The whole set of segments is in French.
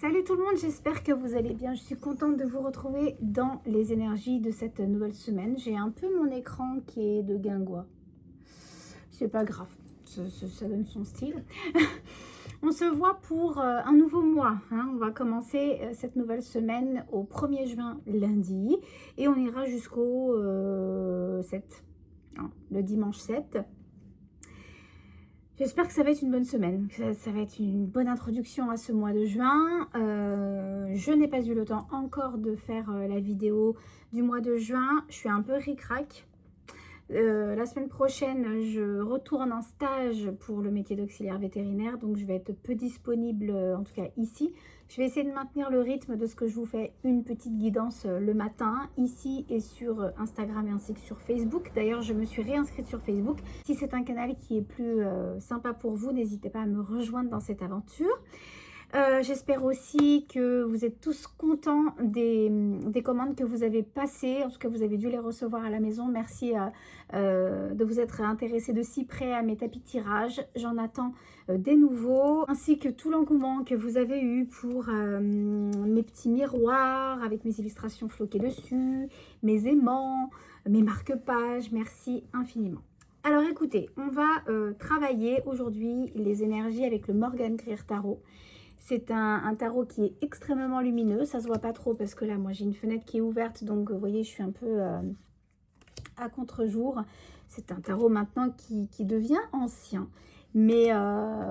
Salut tout le monde, j'espère que vous allez bien. Je suis contente de vous retrouver dans les énergies de cette nouvelle semaine. J'ai un peu mon écran qui est de guingois. C'est pas grave, ça donne son style. On se voit pour un nouveau mois. On va commencer cette nouvelle semaine au 1er juin lundi et on ira jusqu'au 7, le dimanche 7. J'espère que ça va être une bonne semaine, que ça va être une bonne introduction à ce mois de juin. Je n'ai pas eu le temps encore de faire la vidéo du mois de juin. Je suis un peu ric-rac. La semaine prochaine, je retourne en stage pour le métier d'auxiliaire vétérinaire, donc je vais être peu disponible, en tout cas ici. Je vais essayer de maintenir le rythme de ce que je vous fais une petite guidance le matin, ici et sur Instagram et ainsi que sur Facebook. D'ailleurs, je me suis réinscrite sur Facebook. Si c'est un canal qui est plus sympa pour vous, n'hésitez pas à me rejoindre dans cette aventure. J'espère aussi que vous êtes tous contents des commandes que vous avez passées. En tout cas, vous avez dû les recevoir à la maison. Merci de vous être intéressés de si près à mes tapis de tirage. J'en attends des nouveaux, ainsi que tout l'engouement que vous avez eu pour mes petits miroirs avec mes illustrations floquées dessus, mes aimants, mes marque-pages. Merci infiniment. Alors écoutez, on va travailler aujourd'hui les énergies avec le Morgan Greer Tarot. C'est un tarot qui est extrêmement lumineux, ça se voit pas trop parce que là moi j'ai une fenêtre qui est ouverte, donc vous voyez je suis un peu à contre-jour. C'est un tarot maintenant qui devient ancien, mais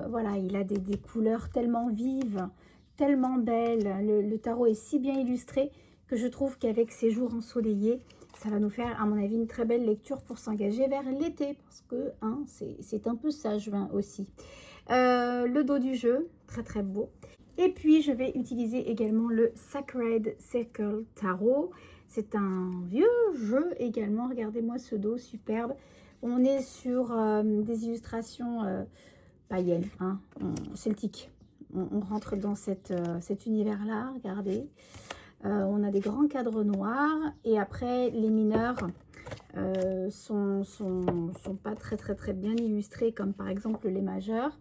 voilà, il a des couleurs tellement vives, tellement belles. Le tarot est si bien illustré que je trouve qu'avec ces jours ensoleillés, ça va nous faire à mon avis une très belle lecture pour s'engager vers l'été, parce que c'est un peu ça juin aussi. Le dos du jeu, très très beau. Et puis je vais utiliser également le Sacred Circle Tarot. C'est un vieux jeu également, regardez-moi ce dos superbe. On est sur des illustrations païennes, celtiques. On rentre dans cet univers-là, regardez. On a des grands cadres noirs et après les mineurs sont pas très bien illustrés, comme par exemple les majeurs.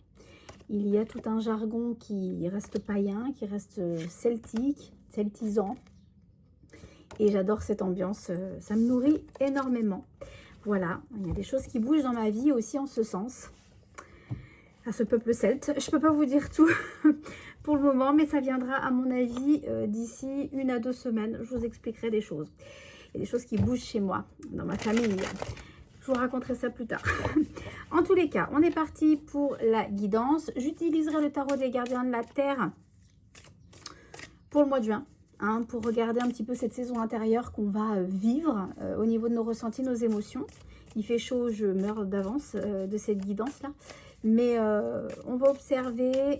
Il y a tout un jargon qui reste païen, qui reste celtique, celtisant. Et j'adore cette ambiance, ça me nourrit énormément. Voilà, il y a des choses qui bougent dans ma vie aussi en ce sens. À ce peuple celte, je ne peux pas vous dire tout pour le moment, mais ça viendra à mon avis d'ici 1 à 2 semaines. Je vous expliquerai des choses. Il y a des choses qui bougent chez moi, dans ma famille. Je vous raconterai ça plus tard. En tous les cas, on est parti pour la guidance. J'utiliserai le tarot des gardiens de la Terre pour le mois de juin, pour regarder un petit peu cette saison intérieure qu'on va vivre au niveau de nos ressentis, nos émotions. Il fait chaud, je meurs d'avance de cette guidance-là. Mais on va observer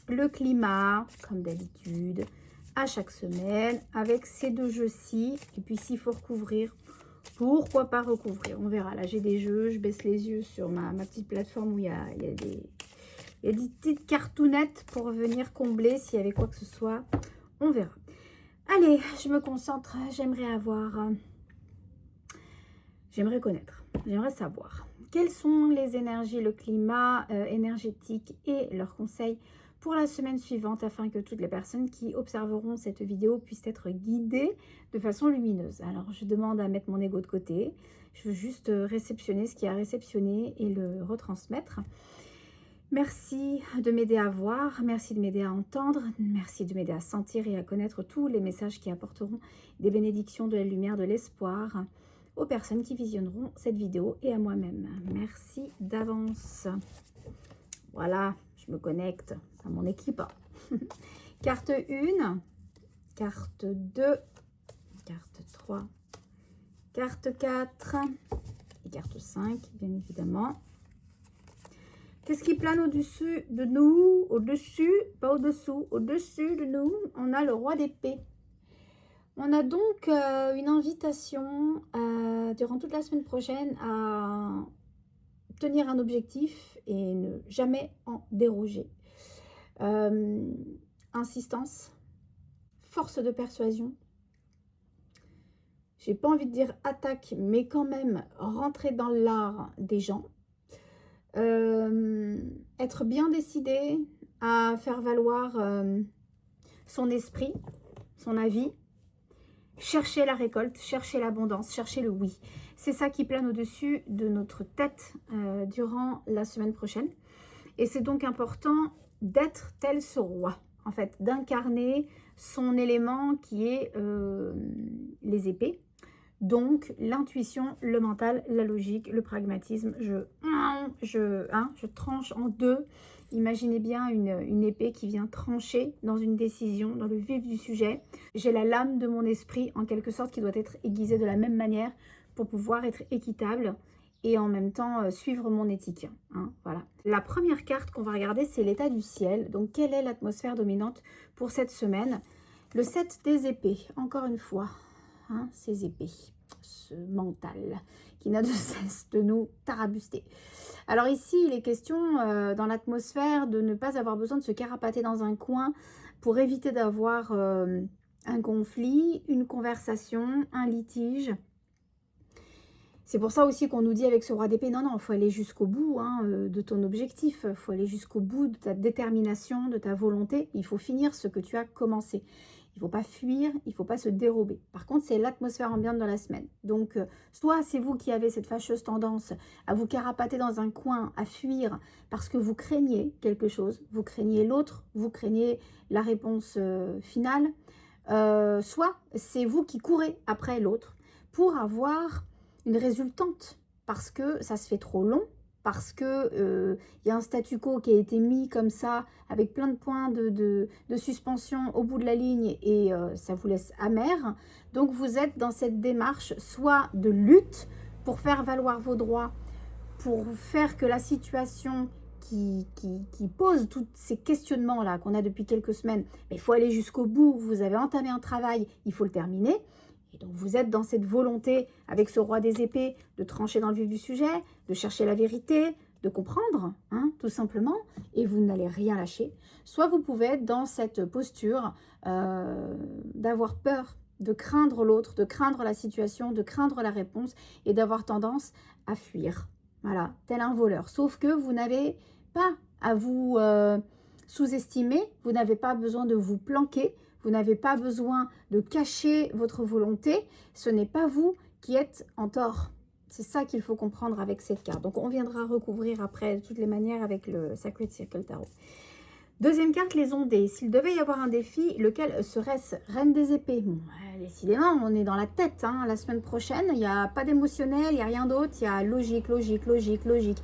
le climat, comme d'habitude, à chaque semaine, avec ces 2 jeux-ci. Et puis s'il faut recouvrir, pourquoi pas recouvrir, on verra. Là j'ai des jeux, je baisse les yeux sur ma petite plateforme où il y a des petites cartounettes pour venir combler s'il y avait quoi que ce soit, on verra. Allez, je me concentre, j'aimerais connaître, j'aimerais savoir quelles sont les énergies, le climat énergétique et leurs conseils pour la semaine suivante, afin que toutes les personnes qui observeront cette vidéo puissent être guidées de façon lumineuse. Alors, je demande à mettre mon ego de côté. Je veux juste réceptionner ce qu'il y a à réceptionner et le retransmettre. Merci de m'aider à voir, merci de m'aider à entendre, merci de m'aider à sentir et à connaître tous les messages qui apporteront des bénédictions, de la lumière, de l'espoir aux personnes qui visionneront cette vidéo et à moi-même. Merci d'avance. Voilà, je me connecte à mon équipe. Carte 1, carte 2, carte 3, carte 4 et carte 5, bien évidemment. Qu'est-ce qui plane au-dessus de nous? Au-dessus, pas au-dessous, au-dessus de nous, on a le roi d'épée. On a donc une invitation durant toute la semaine prochaine à tenir un objectif et ne jamais en déroger. Insistance, force de persuasion. J'ai pas envie de dire attaque, mais quand même rentrer dans l'art des gens. Être bien décidé à faire valoir son esprit, son avis. Cherchez la récolte, cherchez l'abondance, cherchez le oui. C'est ça qui plane au-dessus de notre tête durant la semaine prochaine. Et c'est donc important d'être tel ce roi, en fait, d'incarner son élément qui est les épées. Donc, l'intuition, le mental, la logique, le pragmatisme. Je tranche en deux. Imaginez bien une épée qui vient trancher dans une décision, dans le vif du sujet. J'ai la lame de mon esprit, en quelque sorte, qui doit être aiguisée de la même manière pour pouvoir être équitable et en même temps suivre mon éthique. Voilà. La première carte qu'on va regarder, c'est l'état du ciel. Donc, quelle est l'atmosphère dominante pour cette semaine? Le 7 des épées, encore une fois. Ces épées, ce mental qui n'a de cesse de nous tarabuster. Alors ici, il est question dans l'atmosphère de ne pas avoir besoin de se carapater dans un coin pour éviter d'avoir un conflit, une conversation, un litige. C'est pour ça aussi qu'on nous dit avec ce roi d'épée, non, il faut aller jusqu'au bout de ton objectif, il faut aller jusqu'au bout de ta détermination, de ta volonté, il faut finir ce que tu as commencé. Il ne faut pas fuir, il ne faut pas se dérober. Par contre, c'est l'atmosphère ambiante dans la semaine. Donc, soit c'est vous qui avez cette fâcheuse tendance à vous carapater dans un coin, à fuir parce que vous craignez quelque chose, vous craignez l'autre, vous craignez la réponse finale. Soit c'est vous qui courez après l'autre pour avoir une résultante parce que ça se fait trop long, parce que y a un statu quo qui a été mis comme ça, avec plein de points de suspension au bout de la ligne, et ça vous laisse amer. Donc vous êtes dans cette démarche, soit de lutte pour faire valoir vos droits, pour faire que la situation qui pose tous ces questionnements-là qu'on a depuis quelques semaines, il faut aller jusqu'au bout, vous avez entamé un travail, il faut le terminer. Et donc vous êtes dans cette volonté, avec ce roi des épées, de trancher dans le vif du sujet, de chercher la vérité, de comprendre, tout simplement, et vous n'allez rien lâcher. Soit vous pouvez être dans cette posture d'avoir peur, de craindre l'autre, de craindre la situation, de craindre la réponse, et d'avoir tendance à fuir. Voilà, tel un voleur. Sauf que vous n'avez pas à vous sous-estimer, vous n'avez pas besoin de vous planquer, vous n'avez pas besoin de cacher votre volonté. Ce n'est pas vous qui êtes en tort. C'est ça qu'il faut comprendre avec cette carte. Donc, on viendra recouvrir après de toutes les manières avec le Sacred Circle Tarot. Deuxième carte, les ondées. S'il devait y avoir un défi, lequel serait-ce? Reine des épées. Bon, décidément, on est dans la tête. La semaine prochaine, il n'y a pas d'émotionnel, il n'y a rien d'autre. Il y a logique, logique, logique, logique.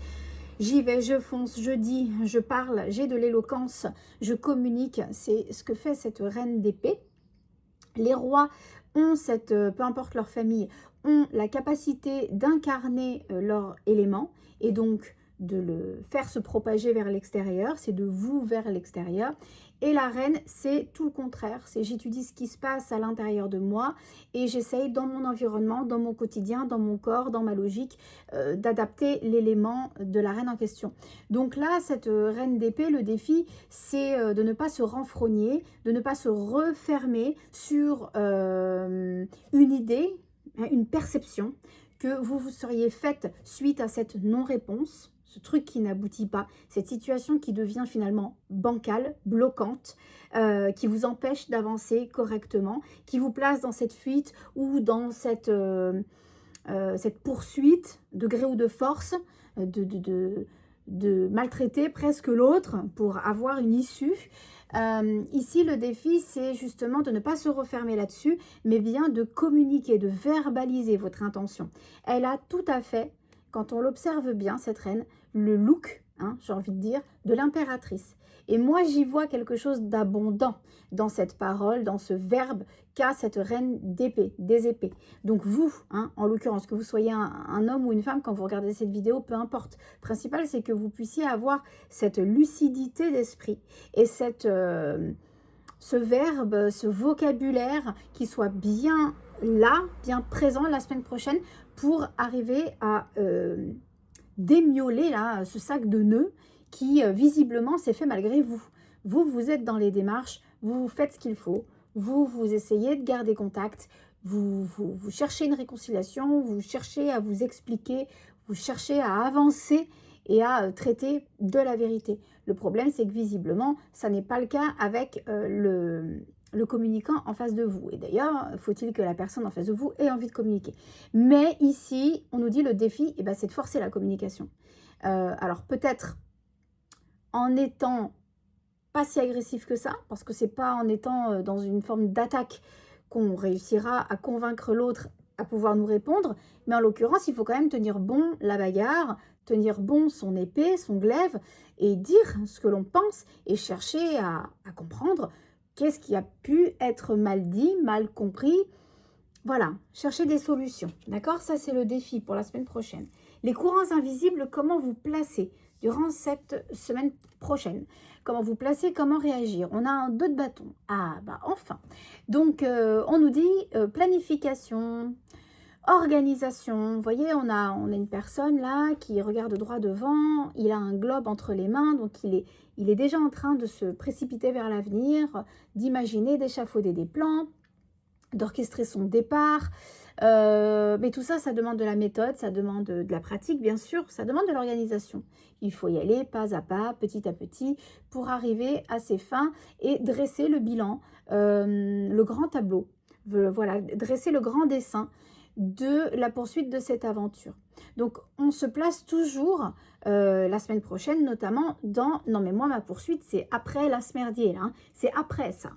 J'y vais, je fonce, je dis, je parle, j'ai de l'éloquence, je communique. C'est ce que fait cette reine d'épée. Les rois ont cette, peu importe leur famille, ont la capacité d'incarner leur élément et donc de le faire se propager vers l'extérieur, c'est de vous vers l'extérieur. Et la reine, c'est tout le contraire, c'est j'étudie ce qui se passe à l'intérieur de moi et j'essaye dans mon environnement, dans mon quotidien, dans mon corps, dans ma logique, d'adapter l'élément de la reine en question. Donc là, cette reine d'épée, le défi, c'est de ne pas se renfrogner, de ne pas se refermer sur une idée, une perception que vous vous seriez faite suite à cette non-réponse, ce truc qui n'aboutit pas, cette situation qui devient finalement bancale, bloquante, qui vous empêche d'avancer correctement, qui vous place dans cette fuite ou dans cette poursuite de gré ou de force, de maltraiter presque l'autre pour avoir une issue. Ici, le défi, c'est justement de ne pas se refermer là-dessus, mais bien de communiquer, de verbaliser votre intention. Elle a tout à fait, quand on l'observe bien, cette reine, le look, j'ai envie de dire, de l'impératrice. Et moi, j'y vois quelque chose d'abondant dans cette parole, dans ce verbe qu'a cette reine d'épée, des épées. Donc vous, en l'occurrence, que vous soyez un homme ou une femme, quand vous regardez cette vidéo, peu importe. Le principal, c'est que vous puissiez avoir cette lucidité d'esprit et cette, ce verbe, ce vocabulaire qui soit bien là, bien présent la semaine prochaine pour arriver à démioler là, ce sac de nœuds qui visiblement s'est fait malgré vous. Vous êtes dans les démarches, vous faites ce qu'il faut, vous essayez de garder contact, vous cherchez une réconciliation, vous cherchez à vous expliquer, vous cherchez à avancer et à traiter de la vérité. Le problème, c'est que visiblement, ça n'est pas le cas avec le communicant en face de vous. Et d'ailleurs, faut-il que la personne en face de vous ait envie de communiquer. Mais ici, on nous dit le défi, eh ben, c'est de forcer la communication. Alors peut-être en étant pas si agressif que ça, parce que c'est pas en étant dans une forme d'attaque qu'on réussira à convaincre l'autre à pouvoir nous répondre, mais en l'occurrence, il faut quand même tenir bon la bagarre, tenir bon son épée, son glaive, et dire ce que l'on pense, et chercher à comprendre qu'est-ce qui a pu être mal dit, mal compris. Voilà, chercher des solutions, d'accord? Ça, c'est le défi pour la semaine prochaine. Les courants invisibles, comment vous placer durant cette semaine prochaine? Comment vous placer, comment réagir? On a un 2 de bâton. Ah, bah enfin. Donc, on nous dit planification, organisation. Vous voyez, on a une personne là qui regarde droit devant. Il a un globe entre les mains, donc il est déjà en train de se précipiter vers l'avenir, d'imaginer, d'échafauder des plans, d'orchestrer son départ. Mais tout ça, ça demande de la méthode, ça demande de la pratique, bien sûr, ça demande de l'organisation. Il faut y aller pas à pas, petit à petit, pour arriver à ses fins et dresser le bilan, le grand tableau. Voilà, dresser le grand dessin de la poursuite de cette aventure. Donc, on se place toujours, la semaine prochaine, notamment dans... Non, mais moi, ma poursuite, c'est après l'Asmerdier, hein. C'est après ça.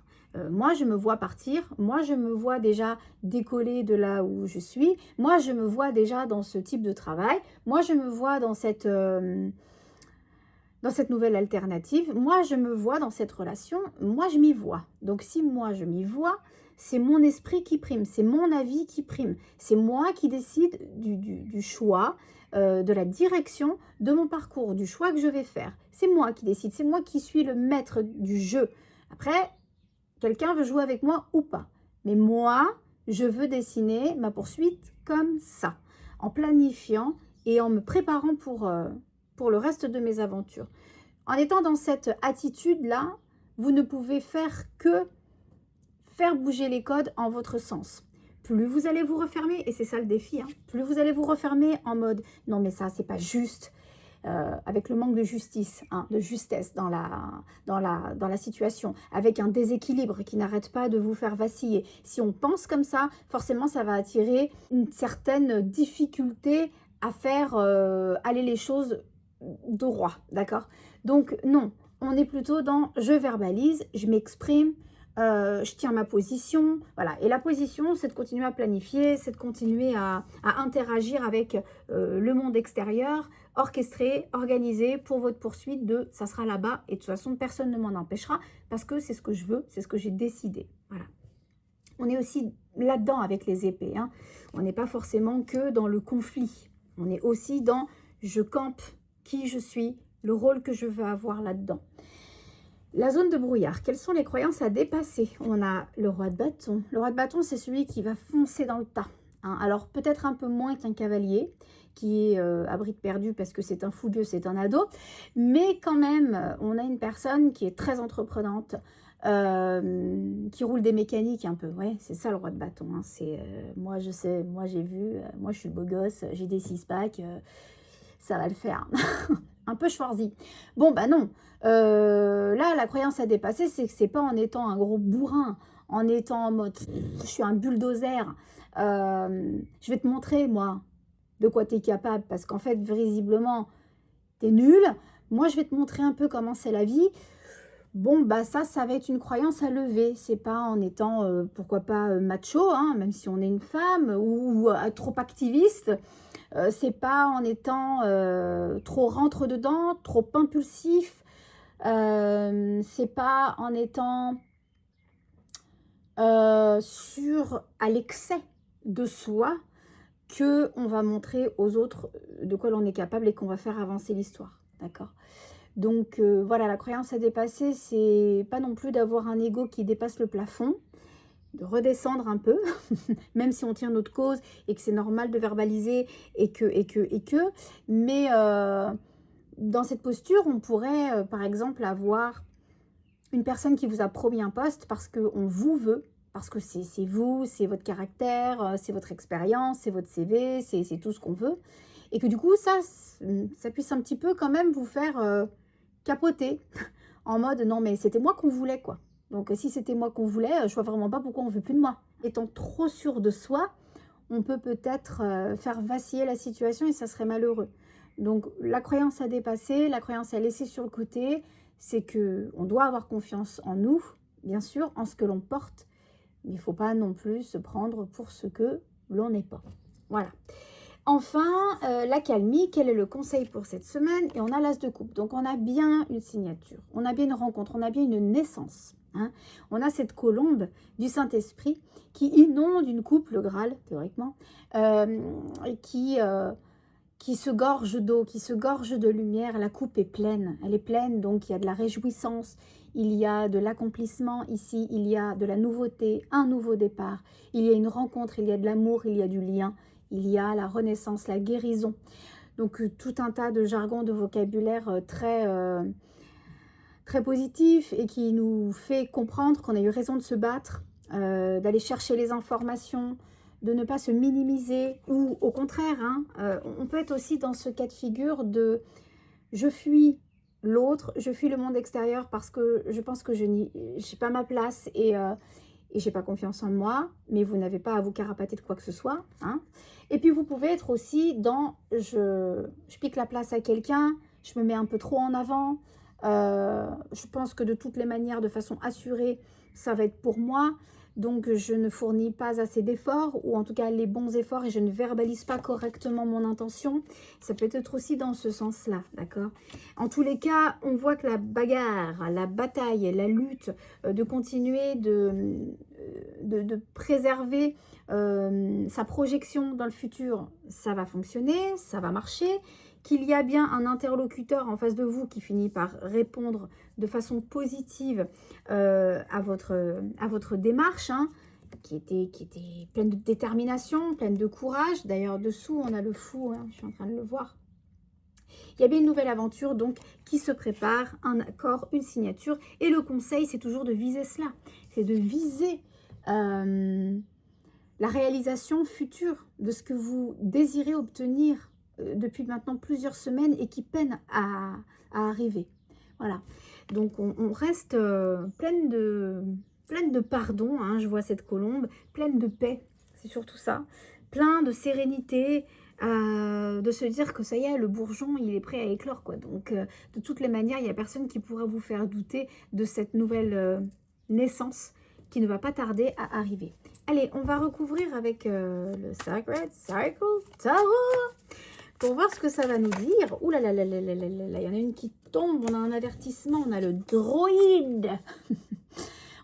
Moi, je me vois partir. Moi, je me vois déjà décoller de là où je suis. Moi, je me vois déjà dans ce type de travail. Moi, je me vois dans cette nouvelle alternative. Moi, je me vois dans cette relation. Moi, je m'y vois. Donc, si moi, je m'y vois, c'est mon esprit qui prime. C'est mon avis qui prime. C'est moi qui décide du choix, de la direction de mon parcours, du choix que je vais faire. C'est moi qui décide. C'est moi qui suis le maître du jeu. Après... Quelqu'un veut jouer avec moi ou pas. Mais moi, je veux dessiner ma poursuite comme ça, en planifiant et en me préparant pour le reste de mes aventures. En étant dans cette attitude-là, vous ne pouvez faire que faire bouger les codes en votre sens. Plus vous allez vous refermer, et c'est ça le défi, hein, plus vous allez vous refermer en mode « non mais ça, c'est pas juste », avec le manque de justice, hein, de justesse dans la situation, avec un déséquilibre qui n'arrête pas de vous faire vaciller. Si on pense comme ça, forcément, ça va attirer une certaine difficulté à faire aller les choses droit, d'accord? Donc, non, on est plutôt dans « je verbalise, je m'exprime », je tiens ma position, voilà. Et la position, c'est de continuer à planifier, c'est de continuer à interagir avec le monde extérieur, orchestré, organisé pour votre poursuite de ça sera là-bas et de toute façon personne ne m'en empêchera parce que c'est ce que je veux, c'est ce que j'ai décidé. Voilà. On est aussi là-dedans avec les épées, hein. On n'est pas forcément que dans le conflit. On est aussi dans je campe qui je suis, le rôle que je veux avoir là-dedans. La zone de brouillard, quelles sont les croyances à dépasser? On a le roi de bâton. Le roi de bâton, c'est celui qui va foncer dans le tas, hein. Alors, peut-être un peu moins qu'un cavalier, qui est à bride perdue parce que c'est un fougueux, c'est un ado. Mais quand même, on a une personne qui est très entreprenante, qui roule des mécaniques un peu. Ouais, c'est ça le roi de bâton, hein. C'est, moi, je sais, moi, j'ai vu, moi, je suis le beau gosse, j'ai des 6-packs, ça va le faire. Un peu Schwarzy. Bon, bah non. Là, la croyance à dépasser, c'est que c'est pas en étant un gros bourrin, en étant en mode je suis un bulldozer. Je vais te montrer, moi, de quoi tu es capable. Parce qu'en fait, visiblement, tu es nul. Moi, je vais te montrer un peu comment c'est la vie. Bon, bah ça va être une croyance à lever. C'est pas en étant, pourquoi pas, macho, hein, même si on est une femme, ou trop activiste. C'est pas en étant trop rentre-dedans, trop impulsif. C'est pas en étant sûr à l'excès de soi qu'on va montrer aux autres de quoi l'on est capable et qu'on va faire avancer l'histoire. D'accord? Donc voilà, la croyance à dépasser, c'est pas non plus d'avoir un ego qui dépasse le plafond, de redescendre un peu, même si on tient notre cause et que c'est normal de verbaliser mais dans cette posture, on pourrait par exemple avoir une personne qui vous a promis un poste parce qu'on vous veut, parce que c'est vous, c'est votre caractère, c'est votre expérience, c'est votre CV, c'est tout ce qu'on veut. Et que du coup, ça puisse un petit peu quand même vous faire capoter en mode non mais c'était moi qu'on voulait quoi. Donc si c'était moi qu'on voulait, je vois vraiment pas pourquoi on veut plus de moi. Étant trop sûr de soi, on peut peut-être faire vaciller la situation et ça serait malheureux. Donc la croyance à dépasser, la croyance à laisser sur le côté, c'est que on doit avoir confiance en nous, bien sûr, en ce que l'on porte, mais il ne faut pas non plus se prendre pour ce que l'on n'est pas. Voilà. Enfin, l'accalmie, quel est le conseil pour cette semaine? Et on a l'as de coupe. Donc, on a bien une signature, on a bien une rencontre, on a bien une naissance. Hein. On a cette colombe du Saint-Esprit qui inonde une coupe, le Graal, théoriquement, et qui se gorge d'eau, qui se gorge de lumière. La coupe est pleine, elle est pleine, donc il y a de la réjouissance, il y a de l'accomplissement ici, il y a de la nouveauté, un nouveau départ, il y a une rencontre, il y a de l'amour, il y a du lien, il y a la renaissance, la guérison. Donc tout un tas de jargon, de vocabulaire très positif et qui nous fait comprendre qu'on a eu raison de se battre, d'aller chercher les informations, de ne pas se minimiser ou au contraire, hein, on peut être aussi dans ce cas de figure de je fuis l'autre, je fuis le monde extérieur parce que je pense que je n'ai pas ma place et j'ai pas confiance en moi, mais vous n'avez pas à vous carapater de quoi que ce soit. Hein. Et puis vous pouvez être aussi dans je pique la place à quelqu'un, je me mets un peu trop en avant, je pense que de toutes les manières, de façon assurée, ça va être pour moi. Donc, je ne fournis pas assez d'efforts, ou en tout cas les bons efforts, et je ne verbalise pas correctement mon intention. Ça peut être aussi dans ce sens-là, d'accord? En tous les cas, on voit que la bagarre, la bataille, la lutte, de continuer de préserver sa projection dans le futur, ça va fonctionner, ça va marcher. Qu'il y a bien un interlocuteur en face de vous qui finit par répondre de façon positive à votre démarche, hein, qui était pleine de détermination, pleine de courage. D'ailleurs, dessous, on a le fou, hein, je suis en train de le voir. Il y a bien une nouvelle aventure donc qui se prépare, un accord, une signature. Et le conseil, c'est toujours de viser cela. C'est de viser la réalisation future de ce que vous désirez obtenir depuis maintenant plusieurs semaines et qui peine à arriver. Voilà. Donc, on reste pleine de pardon, hein, je vois cette colombe, pleine de paix, c'est surtout ça, plein de sérénité, de se dire que ça y est, le bourgeon, il est prêt à éclore, quoi. Donc, de toutes les manières, il n'y a personne qui pourra vous faire douter de cette nouvelle naissance qui ne va pas tarder à arriver. Allez, on va recouvrir avec le Sacred Cycle Tarot pour voir ce que ça va nous dire. Ouh là là là là là là là, il y en a une qui tombe, on a un avertissement, on a le droïde.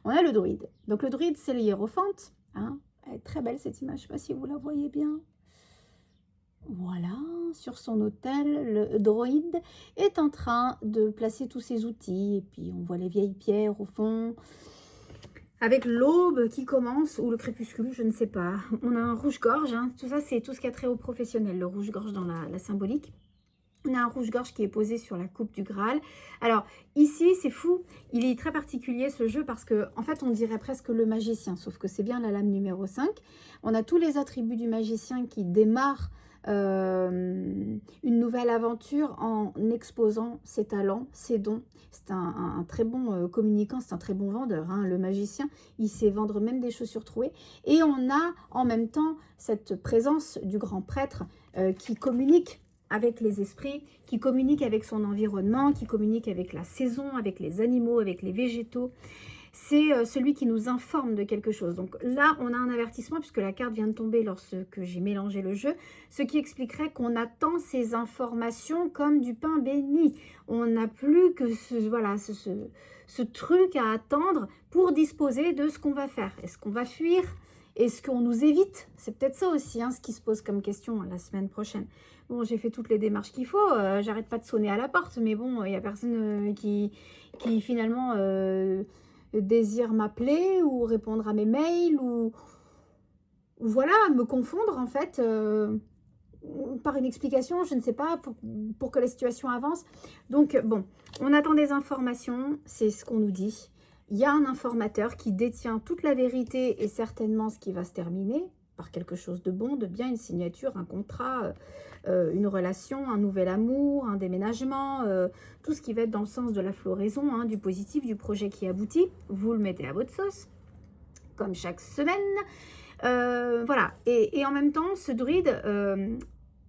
On a le druide. Donc le druide, c'est le hiérophante. Hein. Elle est très belle cette image, je ne sais pas si vous la voyez bien. Voilà, sur son autel, le droïde est en train de placer tous ses outils. Et puis on voit les vieilles pierres au fond. Avec l'aube qui commence, ou le crépuscule, je ne sais pas. On a un rouge-gorge, hein. Tout ça c'est tout ce qui a trait au professionnel, le rouge-gorge dans la symbolique. On a un rouge-gorge qui est posé sur la coupe du Graal. Alors, ici, c'est fou. Il est très particulier, ce jeu, parce que en fait, on dirait presque le magicien, sauf que c'est bien la lame numéro 5. On a tous les attributs du magicien qui démarrent une nouvelle aventure en exposant ses talents, ses dons. C'est un très bon communicant, c'est un très bon vendeur. Hein. Le magicien, il sait vendre même des chaussures trouées. Et on a en même temps cette présence du grand prêtre qui communique avec les esprits, qui communique avec son environnement, qui communique avec la saison, avec les animaux, avec les végétaux. C'est celui qui nous informe de quelque chose. Donc là, on a un avertissement puisque la carte vient de tomber lorsque j'ai mélangé le jeu, ce qui expliquerait qu'on attend ces informations comme du pain béni. On n'a plus que ce truc à attendre pour disposer de ce qu'on va faire. Est-ce qu'on va fuir? Est-ce qu'on nous évite? C'est peut-être ça aussi, hein, ce qui se pose comme question la semaine prochaine. Bon, j'ai fait toutes les démarches qu'il faut, j'arrête pas de sonner à la porte, mais bon, il n'y a personne qui finalement désire m'appeler ou répondre à mes mails ou voilà, me confondre en fait par une explication, je ne sais pas, pour que la situation avance. Donc bon, on attend des informations, c'est ce qu'on nous dit. Il y a un informateur qui détient toute la vérité et certainement ce qui va se terminer par quelque chose de bon, de bien, une signature, un contrat, une relation, un nouvel amour, un déménagement, tout ce qui va être dans le sens de la floraison, hein, du positif, du projet qui aboutit. Vous le mettez à votre sauce, comme chaque semaine. Voilà, et en même temps, ce druide,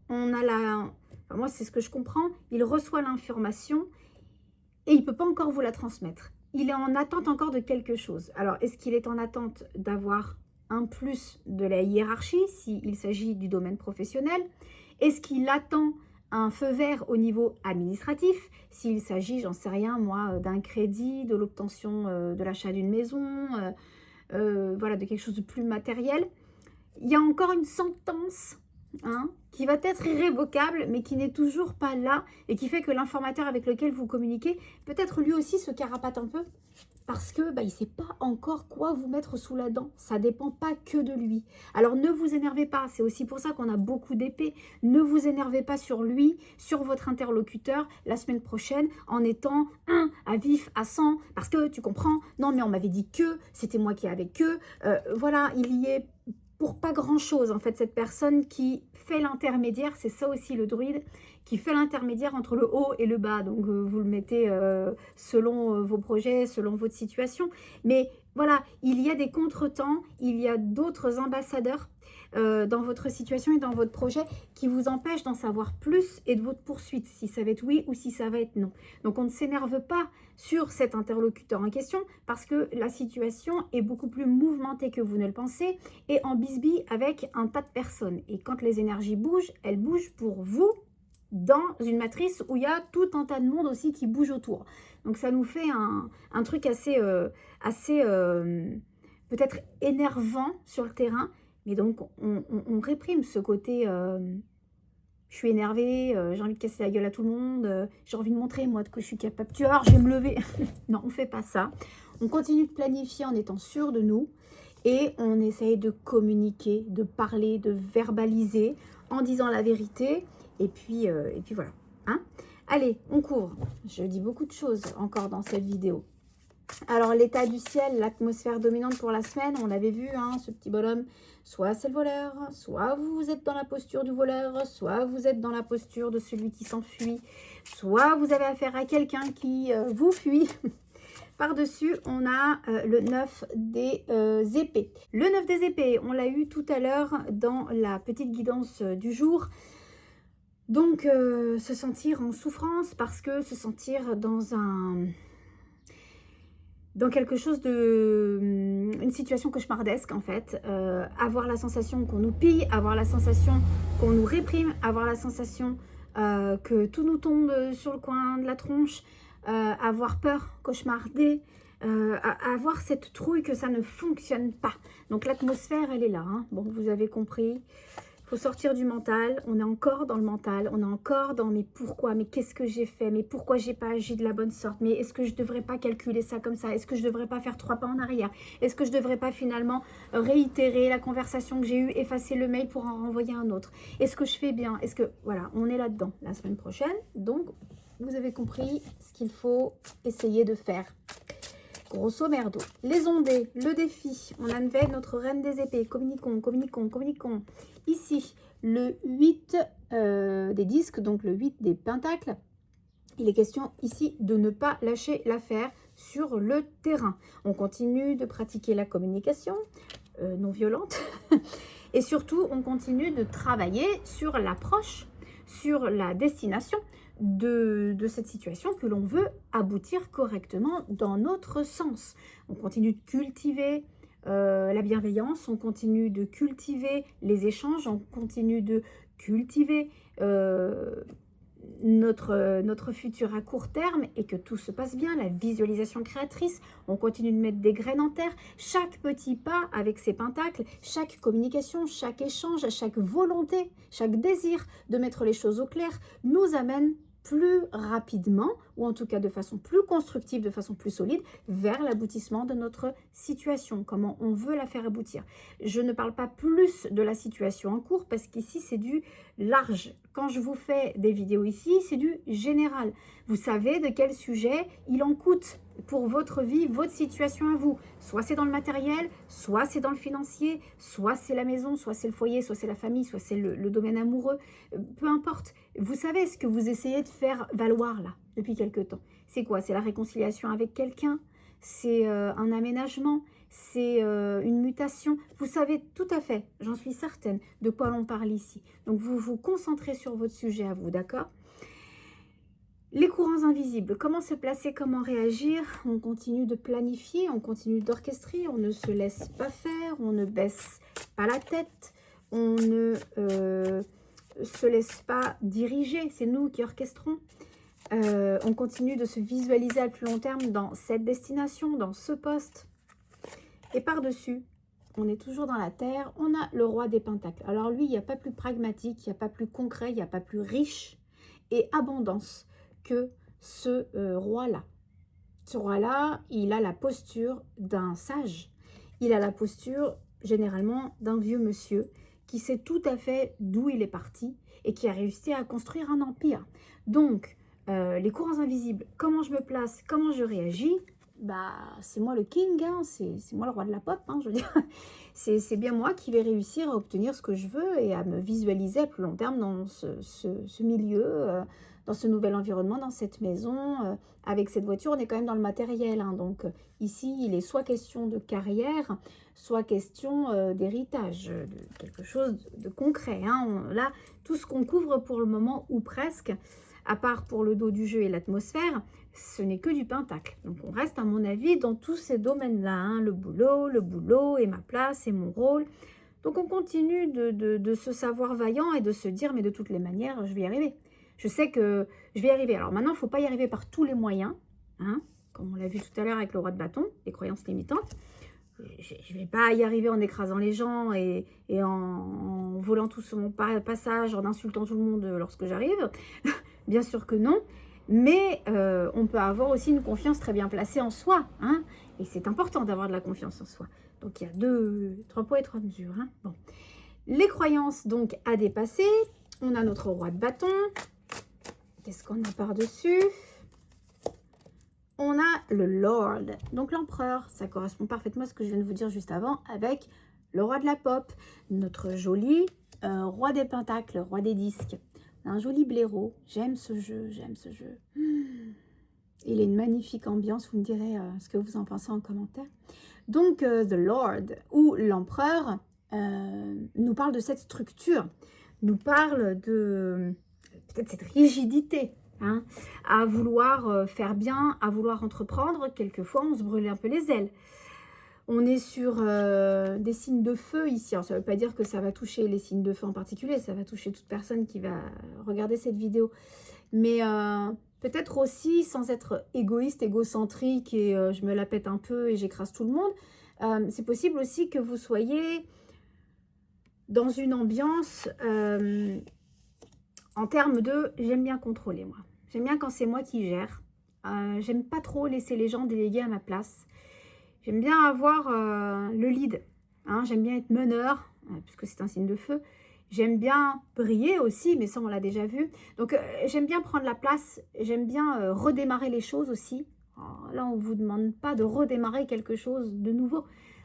on a la... Enfin, moi, c'est ce que je comprends, il reçoit l'information et il ne peut pas encore vous la transmettre. Il est en attente encore de quelque chose. Alors, est-ce qu'il est en attente d'avoir un plus de la hiérarchie, s'il s'agit du domaine professionnel? Est-ce qu'il attend un feu vert au niveau administratif, s'il s'agit, j'en sais rien, moi, d'un crédit, de l'obtention de l'achat d'une maison, voilà, de quelque chose de plus matériel? Il y a encore une sentence, hein, qui va être irrévocable, mais qui n'est toujours pas là, et qui fait que l'informateur avec lequel vous communiquez, peut-être lui aussi se carapate un peu, parce que il ne sait pas encore quoi vous mettre sous la dent. Ça ne dépend pas que de lui. Alors ne vous énervez pas, c'est aussi pour ça qu'on a beaucoup d'épées. Ne vous énervez pas sur lui, sur votre interlocuteur, la semaine prochaine, en étant à vif, à 100, parce que tu comprends, non mais on m'avait dit que, c'était moi qui avec eux. Voilà, il y est pour pas grand-chose, en fait, cette personne qui fait l'intermédiaire, c'est ça aussi le druide, qui fait l'intermédiaire entre le haut et le bas. Donc, vous le mettez selon vos projets, selon votre situation. Mais voilà, il y a des contretemps, il y a d'autres ambassadeurs dans votre situation et dans votre projet qui vous empêchent d'en savoir plus et de votre poursuite, si ça va être oui ou si ça va être non. Donc, on ne s'énerve pas sur cet interlocuteur en question parce que la situation est beaucoup plus mouvementée que vous ne le pensez et en bisbille avec un tas de personnes. Et quand les énergies bougent, elles bougent pour vous dans une matrice où il y a tout un tas de monde aussi qui bouge autour. Donc ça nous fait un truc assez peut-être énervant sur le terrain, mais donc on réprime ce côté... je suis énervée, j'ai envie de casser la gueule à tout le monde, j'ai envie de montrer, moi, que je suis capable. Tu vois, je vais me lever. Non, on ne fait pas ça. On continue de planifier en étant sûr de nous et on essaye de communiquer, de parler, de verbaliser en disant la vérité. Et puis voilà. Hein? Allez, on couvre. Je dis beaucoup de choses encore dans cette vidéo. Alors, l'état du ciel, l'atmosphère dominante pour la semaine, on l'avait vu, hein, ce petit bonhomme, soit c'est le voleur, soit vous êtes dans la posture du voleur, soit vous êtes dans la posture de celui qui s'enfuit, soit vous avez affaire à quelqu'un qui vous fuit. Par-dessus, on a le 9 des épées. Le 9 des épées, on l'a eu tout à l'heure dans la petite guidance du jour. Donc, se sentir en souffrance parce que se sentir dans quelque chose de... une situation cauchemardesque en fait, avoir la sensation qu'on nous pille, avoir la sensation qu'on nous réprime, avoir la sensation que tout nous tombe sur le coin de la tronche, avoir peur, cauchemarder, avoir cette trouille que ça ne fonctionne pas. Donc l'atmosphère elle est là, hein. Bon, vous avez compris. Faut sortir du mental, on est encore dans le mental, on est encore dans mais pourquoi, mais qu'est-ce que j'ai fait, mais pourquoi j'ai pas agi de la bonne sorte, mais est-ce que je devrais pas calculer ça comme ça, est-ce que je devrais pas faire 3 pas en arrière, est-ce que je devrais pas finalement réitérer la conversation que j'ai eue, effacer le mail pour en renvoyer un autre, est-ce que je fais bien, est-ce que, voilà, on est là-dedans la semaine prochaine, donc vous avez compris ce qu'il faut essayer de faire. Grosso merdo, les ondées, le défi, on avait notre reine des épées, communiquons, communiquons, communiquons. Ici, le 8 des disques, donc le 8 des pentacles, il est question ici de ne pas lâcher l'affaire sur le terrain. On continue de pratiquer la communication non violente et surtout, on continue de travailler sur l'approche, sur la destination de cette situation que l'on veut aboutir correctement dans notre sens. On continue de cultiver la bienveillance, on continue de cultiver les échanges, on continue de cultiver notre futur à court terme et que tout se passe bien, la visualisation créatrice, on continue de mettre des graines en terre, chaque petit pas avec ces pentacles, chaque communication, chaque échange, chaque volonté, chaque désir de mettre les choses au clair nous amène plus rapidement ou en tout cas de façon plus constructive, de façon plus solide, vers l'aboutissement de notre situation, comment on veut la faire aboutir. Je ne parle pas plus de la situation en cours parce qu'ici c'est du large. Quand je vous fais des vidéos ici, c'est du général. Vous savez de quel sujet il en coûte pour votre vie, votre situation à vous. Soit c'est dans le matériel, soit c'est dans le financier, soit c'est la maison, soit c'est le foyer, soit c'est la famille, soit c'est le domaine amoureux. Peu importe. Vous savez ce que vous essayez de faire valoir là, depuis quelque temps. C'est quoi? C'est la réconciliation avec quelqu'un? C'est un aménagement? C'est une mutation? Vous savez tout à fait, j'en suis certaine, de quoi l'on parle ici. Donc vous vous concentrez sur votre sujet à vous, d'accord? Les courants invisibles, comment se placer, comment réagir? On continue de planifier, on continue d'orchestrer, on ne se laisse pas faire, on ne baisse pas la tête, on ne se laisse pas diriger, c'est nous qui orchestrons. On continue de se visualiser à plus long terme dans cette destination, dans ce poste. Et par-dessus, on est toujours dans la terre, on a le roi des pentacles. Alors lui, il n'y a pas plus pragmatique, il n'y a pas plus concret, il n'y a pas plus riche et abondance que ce roi-là. Ce roi-là, il a la posture d'un sage. Il a la posture, généralement, d'un vieux monsieur qui sait tout à fait d'où il est parti et qui a réussi à construire un empire. Donc, les courants invisibles, comment je me place, comment je réagis, bah, c'est moi le king, hein, c'est moi le roi de la pop, hein, je veux dire. C'est bien moi qui vais réussir à obtenir ce que je veux et à me visualiser à plus long terme dans ce milieu, dans ce nouvel environnement, dans cette maison. Avec cette voiture, on est quand même dans le matériel. Hein, donc ici, il est soit question de carrière, soit question d'héritage, de quelque chose de concret. Hein. Là, tout ce qu'on couvre pour le moment, ou presque, à part pour le dos du jeu et l'atmosphère, ce n'est que du pentacle. Donc on reste, à mon avis, dans tous ces domaines-là. Hein, le boulot et ma place et mon rôle. Donc on continue de se savoir vaillant et de se dire, mais de toutes les manières, je vais y arriver. Je sais que je vais y arriver. Alors maintenant, il ne faut pas y arriver par tous les moyens. Hein, comme on l'a vu tout à l'heure avec le roi de bâton, les croyances limitantes. Je ne vais pas y arriver en écrasant les gens et en volant tout sur mon passage, en insultant tout le monde lorsque j'arrive. Bien sûr que non, mais on peut avoir aussi une confiance très bien placée en soi. Hein, et c'est important d'avoir de la confiance en soi. Donc il y a 3 poids et 3 mesures. Hein. Bon. Les croyances donc à dépasser. On a notre roi de bâton. Qu'est-ce qu'on a par-dessus? On a le Lord, donc l'empereur. Ça correspond parfaitement à ce que je viens de vous dire juste avant avec le roi de la pop, notre joli roi des pentacles, roi des disques. Un joli blaireau. J'aime ce jeu, j'aime ce jeu. Il est une magnifique ambiance. Vous me direz ce que vous en pensez en commentaire. Donc, The Lord ou l'empereur nous parle de cette structure, nous parle de peut-être cette rigidité, hein, à vouloir faire bien, à vouloir entreprendre. Quelquefois, on se brûle un peu les ailes. On est sur des signes de feu ici. Alors, ça ne veut pas dire que ça va toucher les signes de feu en particulier. Ça va toucher toute personne qui va regarder cette vidéo. Mais peut-être aussi, sans être égoïste, égocentrique et je me la pète un peu et j'écrase tout le monde, c'est possible aussi que vous soyez dans une ambiance en termes de « j'aime bien contrôler moi ». J'aime bien quand c'est moi qui gère. J'aime pas trop laisser les gens déléguer à ma place. J'aime bien avoir le lead, hein, j'aime bien être meneur, puisque c'est un signe de feu. J'aime bien briller aussi, mais ça on l'a déjà vu. Donc j'aime bien prendre la place, j'aime bien redémarrer les choses aussi. Alors, là on ne vous demande pas de redémarrer quelque chose de nouveau.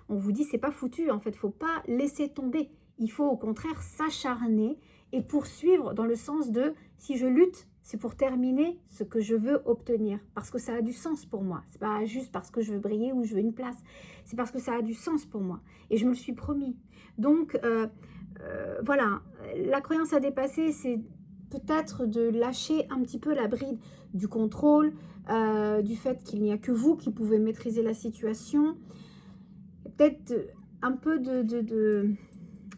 On vous dit c'est pas foutu, en fait, il ne faut pas laisser tomber. Il faut au contraire s'acharner et poursuivre dans le sens de si je lutte, c'est pour terminer ce que je veux obtenir. Parce que ça a du sens pour moi. Ce n'est pas juste parce que je veux briller ou je veux une place. C'est parce que ça a du sens pour moi. Et je me le suis promis. Donc, voilà. La croyance à dépasser, c'est peut-être de lâcher un petit peu la bride du contrôle, du fait qu'il n'y a que vous qui pouvez maîtriser la situation. Peut-être un peu de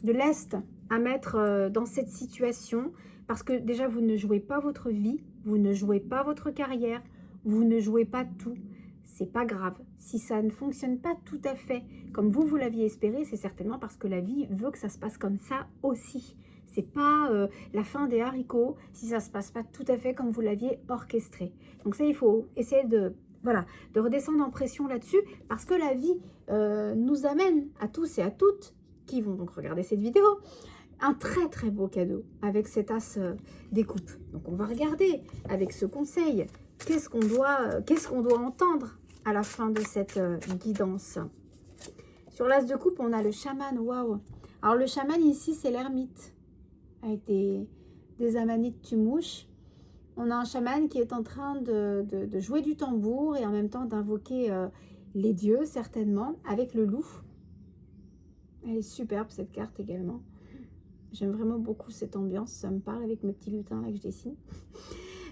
lest à mettre dans cette situation. Parce que déjà, vous ne jouez pas votre vie, vous ne jouez pas votre carrière, vous ne jouez pas tout. C'est pas grave. Si ça ne fonctionne pas tout à fait comme vous l'aviez espéré, c'est certainement parce que la vie veut que ça se passe comme ça aussi. C'est pas la fin des haricots si ça se passe pas tout à fait comme vous l'aviez orchestré. Donc ça, il faut essayer de, voilà, de redescendre en pression là-dessus, parce que la vie nous amène à tous et à toutes qui vont donc regarder cette vidéo un très très beau cadeau avec cet as des coupes. Donc on va regarder avec ce conseil qu'est-ce qu'on doit entendre à la fin de cette guidance. Sur l'as de coupe, on a le chaman. Waouh! Alors le chaman ici, c'est l'ermite avec des amanites tumouches. On a un chaman qui est en train de jouer du tambour et en même temps d'invoquer les dieux, certainement, avec le loup. Elle est superbe, cette carte également. J'aime vraiment beaucoup cette ambiance, ça me parle avec mes petits lutins là que je dessine.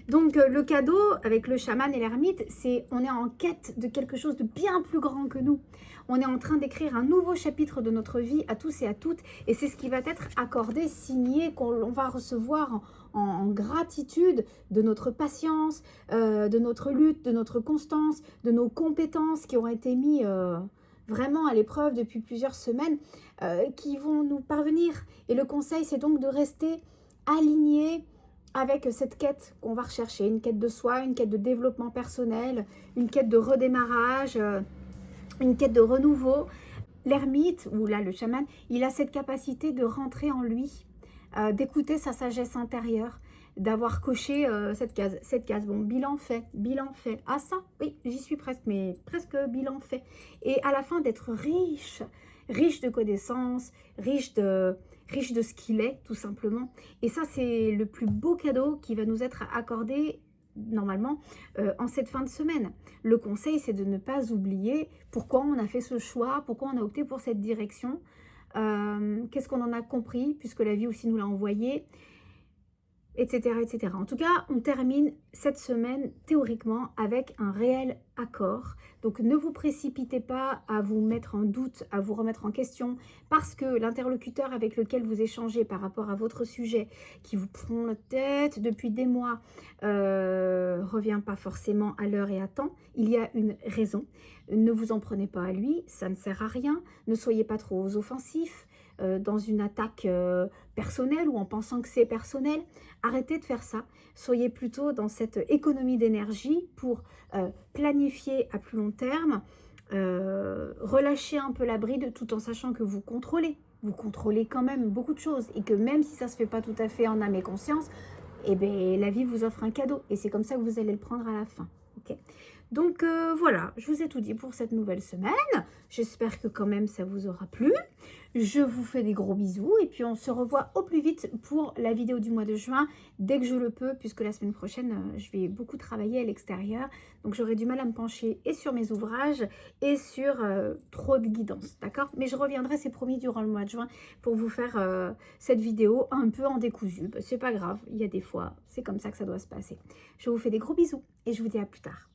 Donc le cadeau avec le chaman et l'ermite, c'est on est en quête de quelque chose de bien plus grand que nous. On est en train d'écrire un nouveau chapitre de notre vie à tous et à toutes, et c'est ce qui va être accordé, signé, qu'on va recevoir en gratitude de notre patience, de notre lutte, de notre constance, de nos compétences qui ont été mis vraiment à l'épreuve depuis plusieurs semaines, qui vont nous parvenir. Et le conseil, c'est donc de rester aligné avec cette quête qu'on va rechercher, une quête de soi, une quête de développement personnel, une quête de redémarrage, une quête de renouveau. L'ermite, ou là le chaman, il a cette capacité de rentrer en lui, d'écouter sa sagesse intérieure, d'avoir coché cette case. Bon, bilan fait. Ah ça, oui, j'y suis presque, mais presque bilan fait. Et à la fin d'être riche de connaissances, riche de ce qu'il est, tout simplement. Et ça, c'est le plus beau cadeau qui va nous être accordé normalement en cette fin de semaine. Le conseil, c'est de ne pas oublier pourquoi on a fait ce choix, pourquoi on a opté pour cette direction, qu'est-ce qu'on en a compris, puisque la vie aussi nous l'a envoyé, etc., etc. En tout cas, on termine cette semaine théoriquement avec un réel accord. Donc ne vous précipitez pas à vous mettre en doute, à vous remettre en question, parce que l'interlocuteur avec lequel vous échangez par rapport à votre sujet, qui vous prend la tête depuis des mois, revient pas forcément à l'heure et à temps. Il y a une raison. Ne vous en prenez pas à lui, ça ne sert à rien. Ne soyez pas trop offensif dans une attaque personnelle ou en pensant que c'est personnel. Arrêtez de faire ça. Soyez plutôt dans cette économie d'énergie pour planifier à plus long terme, relâcher un peu la bride tout en sachant que vous contrôlez. Vous contrôlez quand même beaucoup de choses et que même si ça ne se fait pas tout à fait en âme et conscience, eh bien, la vie vous offre un cadeau et c'est comme ça que vous allez le prendre à la fin. Okay. Donc voilà, je vous ai tout dit pour cette nouvelle semaine. J'espère que quand même ça vous aura plu. Je vous fais des gros bisous et puis on se revoit au plus vite pour la vidéo du mois de juin, dès que je le peux, puisque la semaine prochaine, je vais beaucoup travailler à l'extérieur. Donc j'aurai du mal à me pencher et sur mes ouvrages et sur trop de guidance, d'accord? Mais je reviendrai, c'est promis, durant le mois de juin pour vous faire cette vidéo un peu en décousu. C'est pas grave, il y a des fois, c'est comme ça que ça doit se passer. Je vous fais des gros bisous et je vous dis à plus tard.